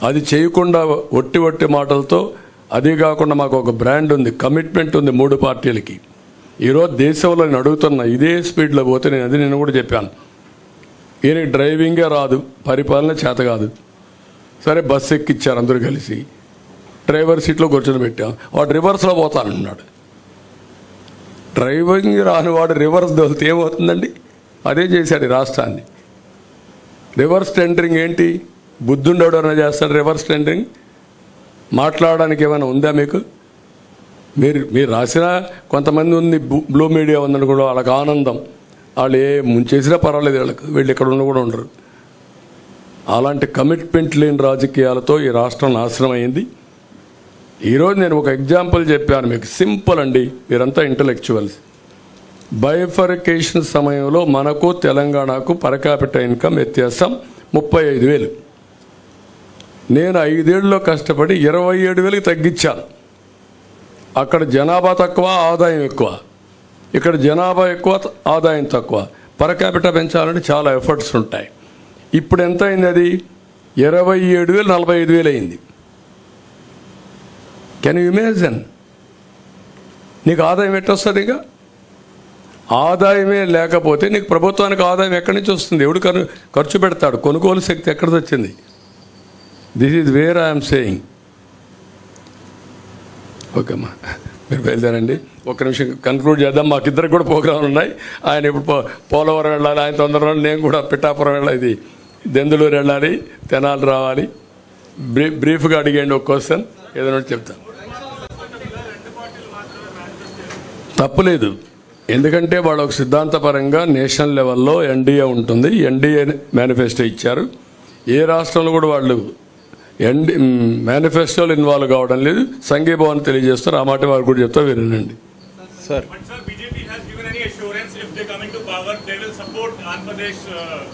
అది చేయకుండా ఒట్టి మాటలతో, అదే కాకుండా మాకు ఒక బ్రాండ్ ఉంది, కమిట్మెంట్ ఉంది 3 పార్టీలకి. ఈరోజు దేశంలో నేను అడుగుతున్నా, ఇదే స్పీడ్లో పోతే నేను కూడా చెప్పాను, ఈయనకి డ్రైవింగే రాదు, పరిపాలన చేత కాదు. సరే బస్సు ఎక్కిచ్చారు అందరూ కలిసి, డ్రైవర్ సీట్లో కూర్చొని పెట్టాం. వాడు రివర్స్లో పోతానంటున్నాడు. డ్రైవింగ్ రాని వాడు రివర్స్ దొలితే ఏమవుతుందండి? అదే చేశాడు ఈ రాష్ట్రాన్ని. రివర్స్ టెండరింగ్ ఏంటి? బుద్ధుండేవాడు అన్నా చేస్తాడు రివర్స్ టెండరింగ్? మాట్లాడడానికి ఏమైనా ఉందా మీకు? మీరు రాసిన కొంతమంది ఉంది, బ్లూ మీడియా ఉందని కూడా వాళ్ళకి ఆనందం. వాళ్ళు ఏ ముంచేసినా పర్వాలేదు, వీళ్ళు ఇక్కడ ఉన్న కూడా ఉండరు. అలాంటి కమిట్మెంట్ లేని రాజకీయాలతో ఈ రాష్ట్రం నాశనం అయింది. ఈరోజు నేను ఒక ఎగ్జాంపుల్ చెప్పాను మీకు, సింపుల్ అండి, మీరంతా ఇంటలెక్చువల్స్. బైఫర్కేషన్ సమయంలో మనకు తెలంగాణకు పర్ క్యాపిటల్ ఇన్కమ్ వ్యత్యాసం 35,000. నేను 5 ఏళ్ళలో కష్టపడి 27,000కి తగ్గించాను. అక్కడ జనాభా తక్కువ, ఆదాయం ఎక్కువ. ఇక్కడ జనాభా ఎక్కువ, ఆదాయం తక్కువ. పర్ క్యాపిటల్ పెంచాలంటే చాలా ఎఫర్ట్స్ ఉంటాయి. ఇప్పుడు ఎంత అయింది? అది 27,000 45,000 అయింది. Can you imagine? నీకు ఆదాయం ఎట్టొస్తుంది? ఇక ఆదాయమే లేకపోతే నీకు ప్రభుత్వానికి ఆదాయం ఎక్కడి నుంచి వస్తుంది? ఎవడు ఖర్చు పెడతాడు? కొనుగోలు శక్తి ఎక్కడికి వచ్చింది? This is where I'm saying. Okay అమ్మా, మీరు బయలుదేరండి. ఒక్క నిమిషం కన్క్లూడ్ చేద్దాం. మాకిద్దరికి కూడా ప్రోగ్రాంలు ఉన్నాయి. ఆయన ఇప్పుడు పోలవరం వెళ్ళాలి, ఆయన తొందరగా, నేను కూడా పిఠాపురం వెళ్ళాలి, ఇది దెందులూరు వెళ్ళాలి, తెనాలి రావాలి. బ్రీఫ్గా అడిగండి ఒక క్వశ్చన్, ఏదైనా చెప్తాను. తప్పులేదు, ఎందుకంటే వాళ్ళు ఒక సిద్ధాంతపరంగా నేషనల్ లెవెల్లో ఎన్డీఏ ఉంటుంది. ఎన్డీఏ మేనిఫెస్టో ఇచ్చారు. ఏ రాష్ట్రంలో కూడా వాళ్ళు మేనిఫెస్టోలో ఇన్వాల్వ్ కావడం లేదు. సంఘీభావాన్ని తెలియజేస్తారు. ఆ మాట వారు కూడా చెప్తా, వినండి. Sir, BJP has given any assurance if they come into power they will support Andhra Pradesh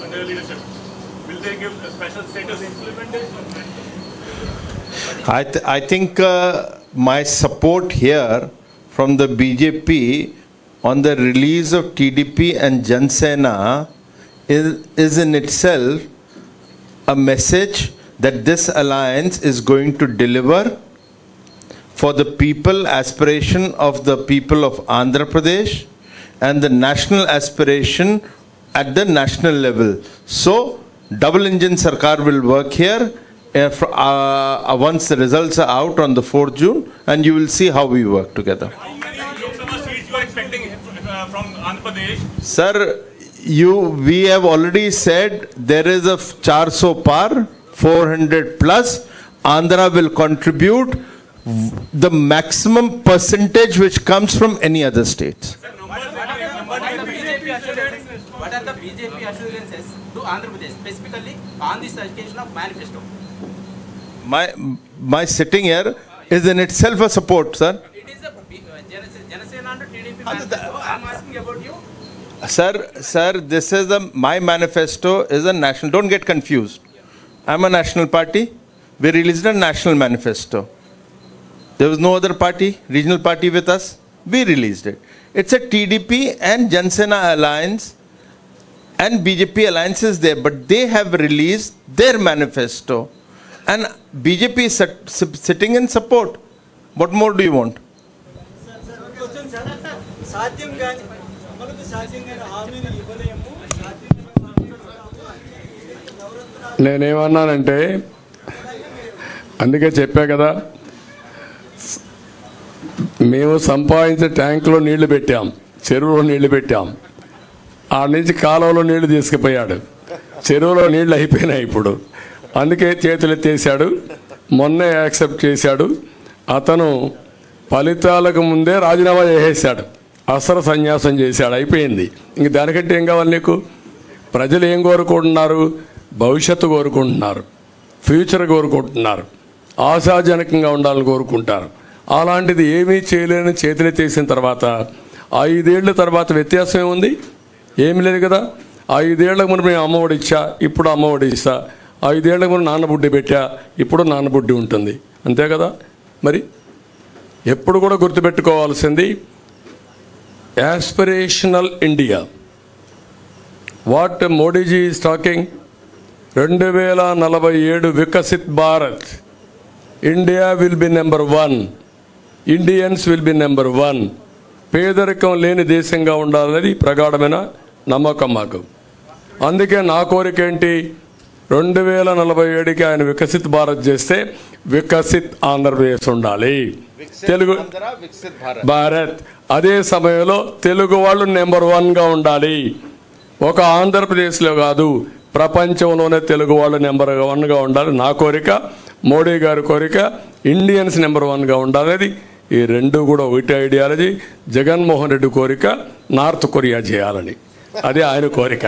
under leadership? Will they give a special status implementation? I think my support here from the BJP on the release of TDP and Jan Sena is in itself a message that this alliance is going to deliver for the people, aspiration of the people of Andhra Pradesh and the national aspiration at the national level. So, double engine Sarkar will work here once the results are out on the 4th June, and you will see how we work together. How many Lok Sabha seats you are expecting from Andhra Pradesh? Sir, we have already said there is a 400 par, 400 plus. Andhra will contribute the maximum percentage which comes from any other states. What are the BJP assurances to Andhra Pradesh, specifically on this occasion of manifesto? My sitting here is in itself a support, sir. It is a Janasena and TDP manifesto. I am asking about you. Sir, this is my manifesto is a national. Don't get confused. I'm a national party. We released a national manifesto. There was no other party, regional party with us. We released it. It's a TDP and Jan Sena alliance and BJP alliance is there, but they have released their manifesto. And BJP is sitting in support. What more do you want? నేనేమన్నానంటే, అందుకే చెప్పా కదా, మేము సంపాదించే ట్యాంకులో నీళ్లు పెట్టాం, చెరువులో నీళ్లు పెట్టాం. ఆ నుంచి కాలువలో నీళ్లు తీసుకుపోయాడు. చెరువులో నీళ్లు అయిపోయినాయి ఇప్పుడు. అందుకే చేతులు ఎత్తేసాడు. మొన్నే యాక్సెప్ట్ చేశాడు. అతను ఫలితాలకు ముందే రాజీనామా చేసేసాడు, అసలు సన్యాసం చేశాడు. అయిపోయింది. ఇంక దానికంటే ఏం కావాలి నీకు? ప్రజలు ఏం కోరుకుంటున్నారు? భవిష్యత్తు కోరుకుంటున్నారు, ఫ్యూచర్ కోరుకుంటున్నారు, ఆశాజనకంగా ఉండాలని కోరుకుంటారు. అలాంటిది ఏమీ చేయలేని చేతులెత్తేసిన తర్వాత 5 ఏళ్ల తర్వాత వ్యత్యాసం ఏముంది? ఏమి లేదు కదా. 5 ఏళ్లకు ముందు మేము అమ్మఒడి ఇచ్చా, ఇప్పుడు అమ్మఒడి ఇస్తా. 5 ఏళ్లకు ముందు నాన్నబుడ్డి పెట్టా, ఇప్పుడు నాన్నబుడ్డి ఉంటుంది. అంతే కదా. మరి ఎప్పుడు కూడా గుర్తుపెట్టుకోవాల్సింది aspirational India. What Modiji is talking, 2047 Viksit Bharat, India will be number 1, Indians will be number 1, పేదరికం లేని దేశంగా ఉండాలనేది ప్రగాఢమైన నమ్మకం మాకు. అందుకే నా కోరిక ఏంటి, 2047కి ఆయన వికసిత్ భారత్ చేస్తే వికసిత్ ఆంధ్రప్రదేశ్ ఉండాలి, తెలుగు భారత్. అదే సమయంలో తెలుగు వాళ్ళు నెంబర్ 1గా ఉండాలి. ఒక ఆంధ్రప్రదేశ్లో కాదు, ప్రపంచంలోనే తెలుగు వాళ్ళు నెంబర్ 1గా ఉండాలి. నా కోరిక, మోడీ గారి కోరిక, ఇండియన్స్ నెంబర్ 1గా ఉండాలనేది. ఈ రెండు కూడా ఒకటి ఐడియాలజీ. జగన్మోహన్ రెడ్డి కోరిక నార్త్ కొరియా చేయాలని, అదే ఆయన కోరిక.